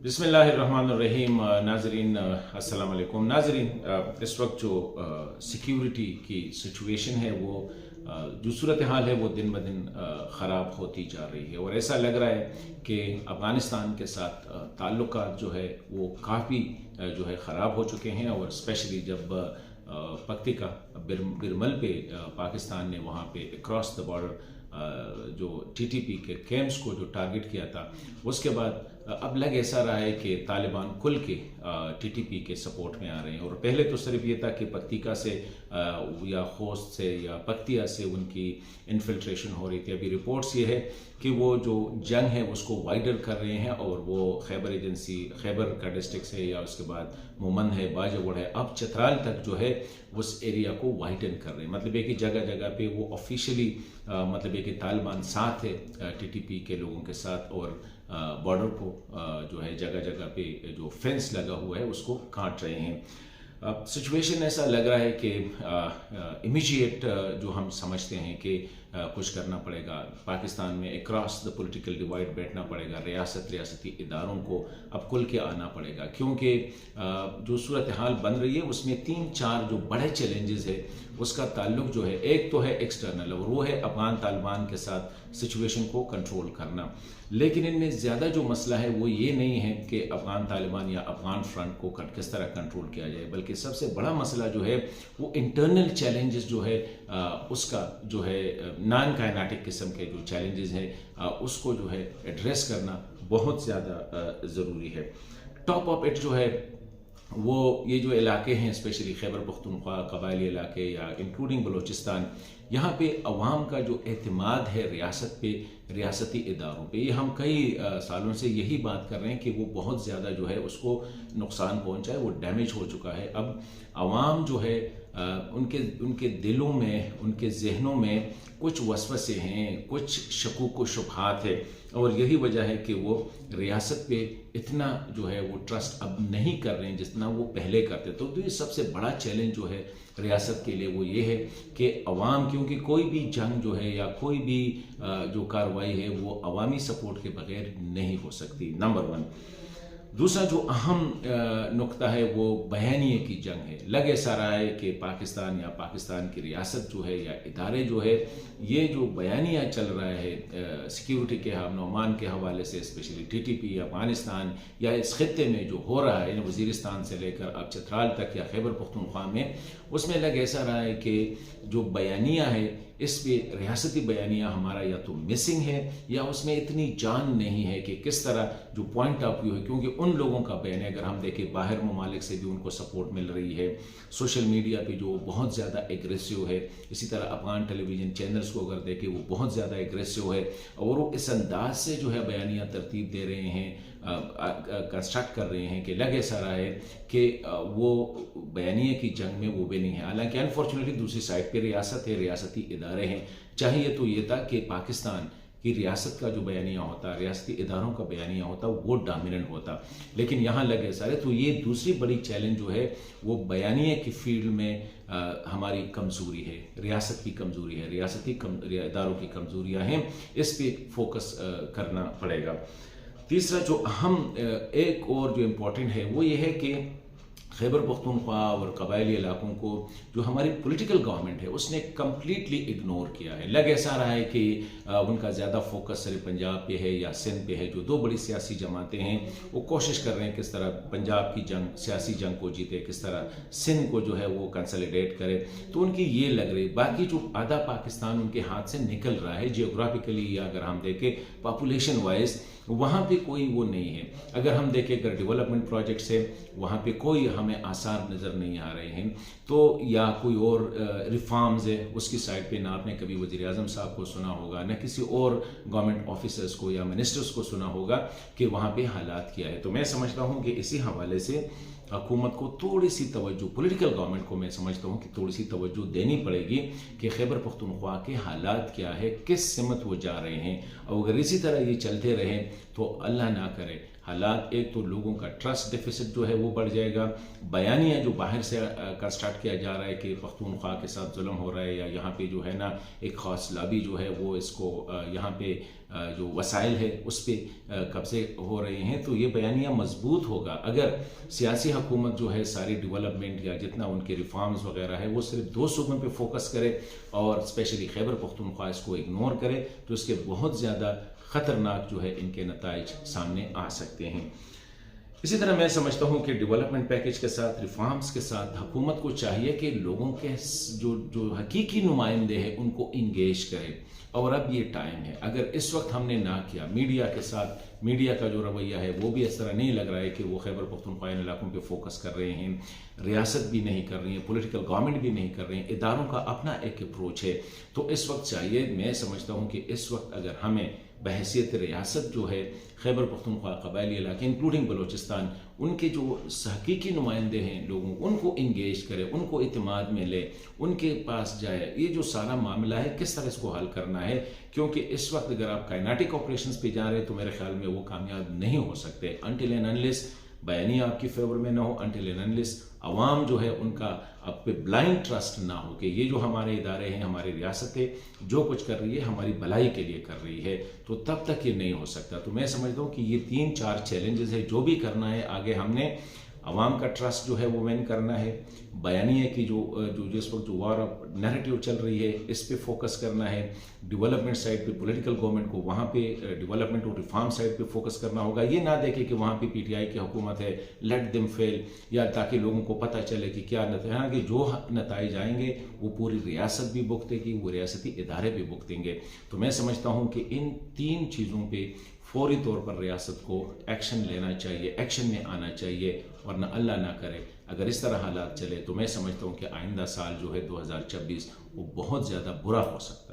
بسم اللہ الرحمن الرحیم۔ ناظرین السلام علیکم۔ ناظرین، اس وقت جو سیکیورٹی کی سچویشن ہے وہ جو صورتحال ہے وہ دن بدن خراب ہوتی جا رہی ہے، اور ایسا لگ رہا ہے کہ افغانستان کے ساتھ تعلقات جو ہے وہ کافی جو ہے خراب ہو چکے ہیں، اور اسپیشلی جب پکتیکا برمل پہ پاکستان نے وہاں پہ اکراس دا بارڈر جو ٹی ٹی پی کے کیمپس کو جو ٹارگٹ کیا تھا، اس کے بعد اب لگ ایسا رہا ہے کہ طالبان کھل کے ٹی ٹی پی کے سپورٹ میں آ رہے ہیں۔ اور پہلے تو صرف یہ تھا کہ پکتیکا سے یا خوست سے یا پکتیا سے ان کی انفلٹریشن ہو رہی تھی۔ ابھی رپورٹس یہ ہے کہ وہ جو جنگ ہے اس کو وائڈر کر رہے ہیں، اور وہ خیبر کا ڈسٹرکٹ سے یا اس کے بعد مومند ہے، باجوڑ ہے، اب چترال تک جو ہے اس ایریا کو وائڈن کر رہے ہیں۔ مطلب یہ کہ جگہ جگہ پہ وہ آفیشلی مطلب یہ کہ طالبان ساتھ ہے ٹی ٹی پی کے لوگوں کے ساتھ، اور بارڈر کو جو ہے جگہ جگہ پہ جو فینس لگا ہوا ہے اس کو کاٹ رہے ہیں۔ سچویشن ایسا لگ رہا ہے کہ امیجیٹ جو ہم سمجھتے ہیں کہ کچھ کرنا پڑے گا، پاکستان میں اکراس دا پولیٹیکل ڈیوائڈ بیٹھنا پڑے گا، ریاستی اداروں کو اب کھل کے آنا پڑے گا، کیونکہ جو صورتحال بن رہی ہے اس میں 3-4 جو بڑے چیلنجز ہے اس کا تعلق جو ہے، ایک تو ہے ایکسٹرنل، اور وہ ہے افغان طالبان کے ساتھ سچویشن کو کنٹرول کرنا۔ لیکن ان میں زیادہ جو مسئلہ ہے وہ یہ نہیں ہے کہ افغان طالبان یا افغان فرنٹ کو کس طرح کنٹرول کیا جائے، بلکہ سب سے بڑا مسئلہ جو ہے وہ انٹرنل چیلنجز جو ہے اس کا جو ہے نان کائناٹک قسم کے جو چیلنجز ہیں اس کو جو ہے ایڈریس کرنا بہت زیادہ ضروری ہے۔ ٹاپ آف اٹ جو ہے وہ یہ جو علاقے ہیں، اسپیشلی خیبر پختونخوا قبائلی علاقے یا انکلوڈنگ بلوچستان، یہاں پہ عوام کا جو اعتماد ہے ریاست پہ، ریاستی اداروں پہ، یہ ہم کئی سالوں سے یہی بات کر رہے ہیں کہ وہ بہت زیادہ جو ہے اس کو نقصان پہنچا ہے، وہ ڈیمیج ہو چکا ہے۔ اب عوام جو ہے ان کے دلوں میں، ان کے ذہنوں میں کچھ وسوسے ہیں، کچھ شکوک و شبہات ہے، اور یہی وجہ ہے کہ وہ ریاست پہ اتنا جو ہے وہ ٹرسٹ اب نہیں کر رہے ہیں جتنا وہ پہلے کرتے۔ تو یہ سب سے بڑا چیلنج جو ہے ریاست کے لیے وہ یہ ہے کہ عوام، کیونکہ کوئی بھی جنگ جو ہے یا کوئی بھی جو کارروائی ہے وہ عوامی سپورٹ کے بغیر نہیں ہو سکتی، نمبر 1۔ دوسرا جو اہم نقطہ ہے وہ بیانیے کی جنگ ہے۔ لگ ایسا رہا ہے کہ پاکستان یا پاکستان کی ریاست جو ہے یا ادارے جو ہے، یہ جو بیانیہ چل رہا ہے سیکیورٹی کے امن و امان کے حوالے سے، specially T T P, Afghanistan یا اس خطے میں جو ہو رہا ہے وزیرستان سے لے کر اب چترال تک یا خیبر پختونخوا میں، اس میں لگ ایسا رہا ہے کہ جو بیانیہ ہے اس پہ ریاستی بیانیہ ہمارا یا تو مسنگ ہے یا اس میں اتنی جان نہیں ہے کہ کس طرح جو پوائنٹ آف ویو ہے، کیونکہ ان لوگوں کا بیان ہے، اگر ہم دیکھیں باہر ممالک سے بھی ان کو سپورٹ مل رہی ہے، سوشل میڈیا پہ جو بہت زیادہ ایگریسو ہے، اسی طرح افغان ٹیلی ویژن چینلز کو اگر دیکھیں وہ بہت زیادہ ایگریسو ہے، اور وہ اس انداز سے جو ہے بیانیہ ترتیب دے رہے ہیں، کنسٹرکٹ کر رہے ہیں کہ لگ ایسا رہا ہے کہ وہ بیانیے کی جنگ میں وہ بھی نہیں ہے۔ حالانکہ انفارچونیٹلی دوسری سائڈ پہ ریاست ہے، ریاستی ادارے ہیں۔ چاہیے تو یہ تھا کہ پاکستان کی ریاست کا جو بیانیہ ہوتا، ریاستی اداروں کا بیانیہ ہوتا، وہ ڈومیننٹ ہوتا، لیکن یہاں لگ ایسا ہے۔ تو یہ دوسری بڑی چیلنج جو ہے وہ بیانیے کی فیلڈ میں ہماری کمزوری ہے، ریاست کی کمزوری ہے، ریاستی اداروں کی کمزوریاں ہیں، اس پہ فوکس کرنا پڑے گا۔ تیسرا جو اہم ایک اور جو امپورٹنٹ ہے وہ یہ ہے کہ خیبر پختونخوا اور قبائلی علاقوں کو جو ہماری پولیٹیکل گورنمنٹ ہے اس نے کمپلیٹلی اگنور کیا ہے۔ لگ ایسا رہا ہے کہ ان کا زیادہ فوکس صرف پنجاب پہ ہے یا سندھ پہ ہے، جو 2 بڑی سیاسی جماعتیں ہیں وہ کوشش کر رہے ہیں کس طرح پنجاب کی جنگ، سیاسی جنگ کو جیتے، کس طرح سندھ کو جو ہے وہ کنسلیڈیٹ کرے، تو ان کی یہ لگ رہی۔ باقی جو آدھا پاکستان ان کے ہاتھ سے نکل رہا ہے جیوگرافیکلی، یا اگر ہم دیکھیں پاپولیشن وائز وہاں پہ کوئی وہ نہیں ہے۔ اگر ہم دیکھیں اگر ڈیولپمنٹ پروجیکٹس ہے وہاں پہ کوئی ہمیں آثار نظر نہیں آ رہے ہیں، تو یا کوئی اور ریفارمز ہے اس کی سائڈ پہ نہ آپ نے کبھی وزیر اعظم صاحب کو سنا ہوگا، نہ کسی اور گورنمنٹ آفیسرز کو یا منسٹرز کو سنا ہوگا کہ وہاں پہ حالات کیا ہے۔ تو میں سمجھتا ہوں کہ اسی حوالے سے حکومت کو تھوڑی سی توجہ، پولیٹیکل گورنمنٹ کو میں سمجھتا ہوں کہ تھوڑی سی توجہ دینی پڑے گی کہ خیبر پختونخوا کے حالات کیا ہے، کس سمت وہ جا رہے ہیں، اور اگر اسی طرح یہ چلتے رہیں تو اللہ نہ کرے حالات، ایک تو لوگوں کا ٹرسٹ ڈیفیسٹ جو ہے وہ بڑھ جائے گا، بیانیہ جو باہر سے کنسٹرکٹ کیا جا رہا ہے کہ پختونخوا کے ساتھ ظلم ہو رہا ہے، یا یہاں پہ جو ہے نا ایک خاص لابی جو ہے وہ اس کو یہاں پہ جو وسائل ہے اس پہ قبضے ہو رہے ہیں. تو یہ بیانیہ مضبوط ہوگا اگر سیاسی حکومت جو ہے ساری ڈیولپمنٹ یا جتنا ان کے ریفارمز وغیرہ ہے وہ صرف 2 صوبوں پہ فوکس کرے اور اسپیشلی خیبر پختونخوا اس کو اگنور کرے تو اس کے بہت زیادہ خطرناک جو ہے ان کے نتائج سامنے آ سکتے ہیں. اسی طرح میں سمجھتا ہوں کہ ڈیولپمنٹ پیکج کے ساتھ ریفارمز کے ساتھ حکومت کو چاہیے کہ لوگوں کے جو حقیقی نمائندے ہیں ان کو انگیج کرے. اور اب یہ ٹائم ہے. اگر اس وقت ہم نے نہ کیا میڈیا کے ساتھ، میڈیا کا جو رویہ ہے وہ بھی اس طرح نہیں لگ رہا ہے کہ وہ خیبر پختونخوا علاقوں پہ فوکس کر رہے ہیں، ریاست بھی نہیں کر رہی ہیں، پولیٹیکل گورنمنٹ بھی نہیں کر رہے ہیں، اداروں کا اپنا ایک اپروچ ہے. تو اس وقت چاہیے، میں سمجھتا ہوں کہ اس وقت اگر ہمیں بحیثیت ریاست جو ہے خیبر پختونخوا قبائلی علاقے انکلوڈنگ بلوچستان، ان کے جو حقیقی نمائندے ہیں لوگوں ان کو انگیج کرے، ان کو اعتماد میں لے، ان کے پاس جائے. یہ جو سارا معاملہ ہے کس طرح اس کو حل کرنا ہے، کیونکہ اس وقت اگر آپ کائناٹک آپریشنز پہ جا رہے تو میرے خیال میں وہ کامیاب نہیں ہو سکتے until and unless بیانیہ آپ کی فیور میں نہ ہو، until and unless عوام جو ہے ان کا آپ پہ بلائنڈ ٹرسٹ نہ ہو کہ یہ جو ہمارے ادارے ہیں، ہماری ریاستیں جو کچھ کر رہی ہے ہماری بھلائی کے لیے کر رہی ہے، تو تب تک یہ نہیں ہو سکتا. تو میں سمجھتا ہوں کہ یہ 3-4 چیلنجز ہے جو بھی کرنا ہے آگے ہم نے عوام کا ٹرسٹ جو ہے وہ وین کرنا ہے، بیانیہ کی جو جس وقت جو وار آف نیریٹیو چل رہی ہے اس پہ فوکس کرنا ہے، ڈیولپمنٹ سائڈ پہ پولیٹیکل گورنمنٹ کو وہاں پہ ڈیولپمنٹ اور ریفارم سائڈ پہ فوکس کرنا ہوگا. یہ نہ دیکھے کہ وہاں پہ پی ٹی آئی کی حکومت ہے، لیٹ دم فیل، یا تاکہ لوگوں کو پتہ چلے کہ کیا نتائج، کہ جو نتائج آئیں گے وہ پوری ریاست بھی بھگتے گی، وہ ریاستی ادارے بھی بھگتیں گے. تو میں سمجھتا ہوں کہ ان 3 چیزوں پہ فوری طور پر ریاست کو ایکشن لینا چاہیے، ایکشن میں آنا چاہیے، ورنہ اللہ نہ کرے اگر اس طرح حالات چلے تو میں سمجھتا ہوں کہ آئندہ سال جو ہے 2026 وہ بہت زیادہ برا ہو سکتا ہے.